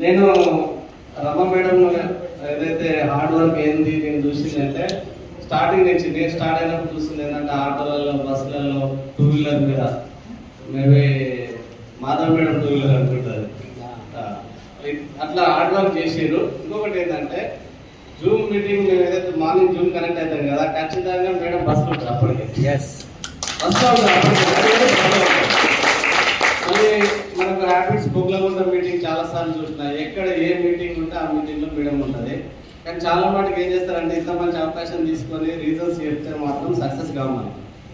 నేను రమ మేడం ఏదైతే hard work ఏంది నేను చూసిందంటే స్టార్టింగ్ నుంచి నేను స్టార్ట్ అయినప్పుడు చూస్తుంది ఏంటంటే ఆటోలలో బస్సులలో టూ వీలర్ మీద maybe Madhav madam two wheeler అనుకుంటుంది అట్లా హార్డ్ వర్క్ చేసారు. ఇంకొకటి ఏంటంటే జూమ్ మీటింగ్ మేము ఏదైతే మార్నింగ్ జూమ్ కనెక్ట్ అవుతాం కదా ఖచ్చితంగా మేడం బస్సులో ఉంటుంది అప్పటికి బస్సులో ఉంటుంది మళ్ళీ మనకు హ్యాబిట్స్ బుక్లగుంట మీటింగ్ చాలా సార్లు చూసినా ఎక్కడ ఏ మీటింగ్ ఉంటే ఆ మీటింగ్లో మేడం ఉంటుంది. కానీ చాలా మటుకు ఏం చేస్తారంటే ఇంత మంచి అవకాశం తీసుకొని రీజన్స్ చెప్తే మాత్రం సక్సెస్ కావాలి.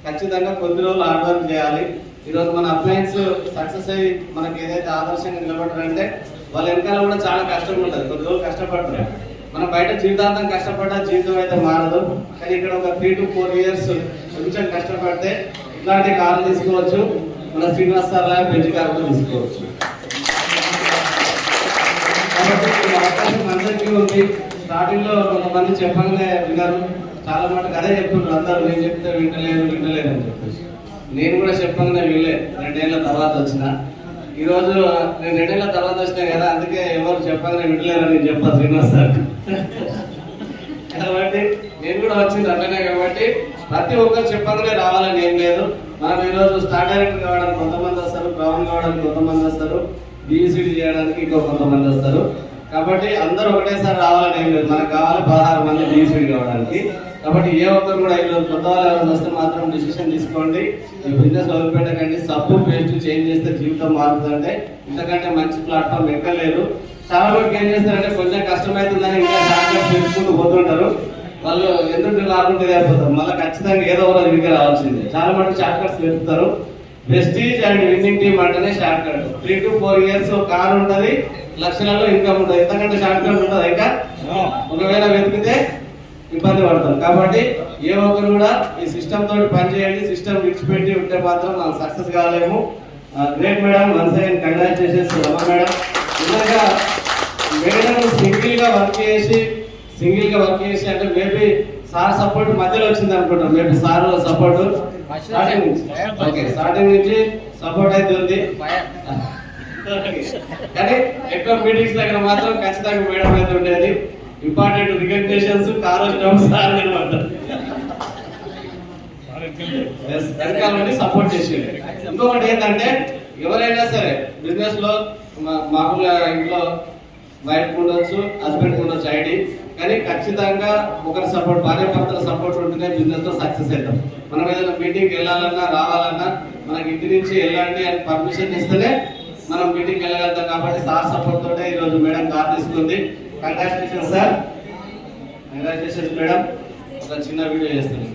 ఖచ్చితంగా కొద్ది రోజులు హార్డ్ వర్క్ చేయాలి. ఈరోజు మన అప్లయన్స్ సక్సెస్ అయ్యి మనకి ఏదైతే ఆదర్శంగా నిలబడ్డారంటే వాళ్ళ వెనకాల కూడా చాలా కష్టం ఉంటుంది. కొద్ది రోజులు కష్టపడతారు. మనం బయట జీవితాంతం కష్టపడ్డా జీవితం అయితే మారదు. కానీ ఇక్కడ ఒక 3 to 4 years కొంచెం కష్టపడితే ఇట్లాంటి కార్లు తీసుకోవచ్చు. మన శ్రీనివాస్ సార్ లాగా బెంచ్ కార్ కూడా తీసుకోవచ్చు. కాబట్టి అవకాశం అందరికీ ఉంది. స్టార్టింగ్ లో కొంతమంది చెప్పగానే విన్నారు, చాలా మటుకు అదే చెప్తుంటారు అందరూ. నేను చెప్తే వింటలేదు అని చెప్పేసి నేను కూడా చెప్పగానే వినలే. 2 ఏళ్ల తర్వాత వచ్చిన ఈరోజు నేను 2 ఏళ్ల తర్వాత వచ్చినా కదా, అందుకే ఎవరు చెప్పగానే వింటలేరని నేను చెప్పాను శ్రీనివాస్ సార్. కాబట్టి నేను కూడా వచ్చింది అట్లనే. కాబట్టి ప్రతి ఒక్కరు చెప్పగానే రావాలని ఏం లేదు. మనం ఈరోజు స్టార్ డైరెక్టర్ కావడానికి కొంతమంది వస్తారు, బ్రౌన్ కావడానికి కొంతమంది వస్తారు, బీఈసీడీ చేయడానికి ఇంకో కొంతమంది వస్తారు. కాబట్టి అందరూ ఒకటేసారి రావాలని ఏం లేదు. మనకు కావాలి 16 మంది బీఈసీడీ కావడానికి. కాబట్టి ఏ ఒక్కరు కూడా ఈరోజు కొత్త వాళ్ళు ఎవరు వస్తే మాత్రం డిసిషన్ తీసుకోండి. ఈ బిజినెస్ వదిలిపెట్టకండి. సబ్బు పేస్ట్ చేంజ్ చేస్తే జీవితం మారుతుందంటే ఇంతకంటే మంచి ప్లాట్ఫామ్ ఎక్కలేదు. చాలా వరకు ఏం చేస్తారంటే కొంచెం కష్టమవుతుందని ఇంకా షార్ట్కట్స్ పెంచుకుంటూ పోతుంటారు. వాళ్ళు ఎందుకు రాకుండా అయిపోతారు. మళ్ళీ ఖచ్చితంగా ఏదో ఒక వినిగా రావాల్సిందే. చాలా మటుకు షార్ట్ కట్స్ వెతుకుతారు. ప్రెస్టీజ్ అండ్ విన్నింగ్ టీమ్ అంటేనే short cut. 3 to 4 years car ఉంటుంది, లక్షలలో ఇన్కమ్ ఉంటుంది. ఎంతకంటే షార్ట్ కట్ ఉంటుంది ఇంకా ఒకవేళ వెతికితే ఇబ్బంది పడతాం. కాబట్టి ఏ ఒక్కరు కూడా ఈ సిస్టమ్ తోటి పనిచేయండి. సిస్టమ్ విడిచిపెట్టి ఉంటే మాత్రం మనం సక్సెస్ కాలేము. Great madam, once again congratulations Rama madam. నిజంగా మేడం సింగిల్ గా వర్క్ చేసి అంటే మేబీ సార్ సపోర్ట్ మధ్యలో వచ్చింది అనుకుంటాం. మేబీ సార్ సపోర్ట్ స్టార్టింగ్ నుంచి సపోర్ట్ అయితే ఉంది. కానీ ఎక్కువ మీటింగ్స్ దగ్గర మాత్రం ఖచ్చితంగా మేడం అయితే ఉండేది. ఇంపార్టెంట్ రికగ్నిషన్స్ కార్ వచ్చినప్పుడు సార్ అనమాట వెనకాల నుండి సపోర్ట్ చేసేది. ఇంకొకటి ఏంటంటే ఎవరైనా సరే బిజినెస్ లో మామూలుగా ఇంట్లో వైఫ్ ఉండొచ్చు, హస్బెండ్ ఉండొచ్చు ఐడి. కానీ ఖచ్చితంగా ఒకరి సపోర్ట్, భార్య భర్తల సపోర్ట్ ఉంటేనే బిజినెస్ లో సక్సెస్ అవుతాం. మనం ఏదైనా మీటింగ్కి వెళ్ళాలన్నా రావాలన్నా మనకి ఇంటి నుంచి వెళ్ళండి అని పర్మిషన్ ఇస్తేనే మనం మీటింగ్కి వెళ్ళగలుగుతాం. కాబట్టి సార్ సపోర్ట్ తోటే ఈరోజు మేడం కార్ తీసుకుంది. Congratulations sir, congratulations madam. ఒక చిన్న వీడియో చేస్తాను.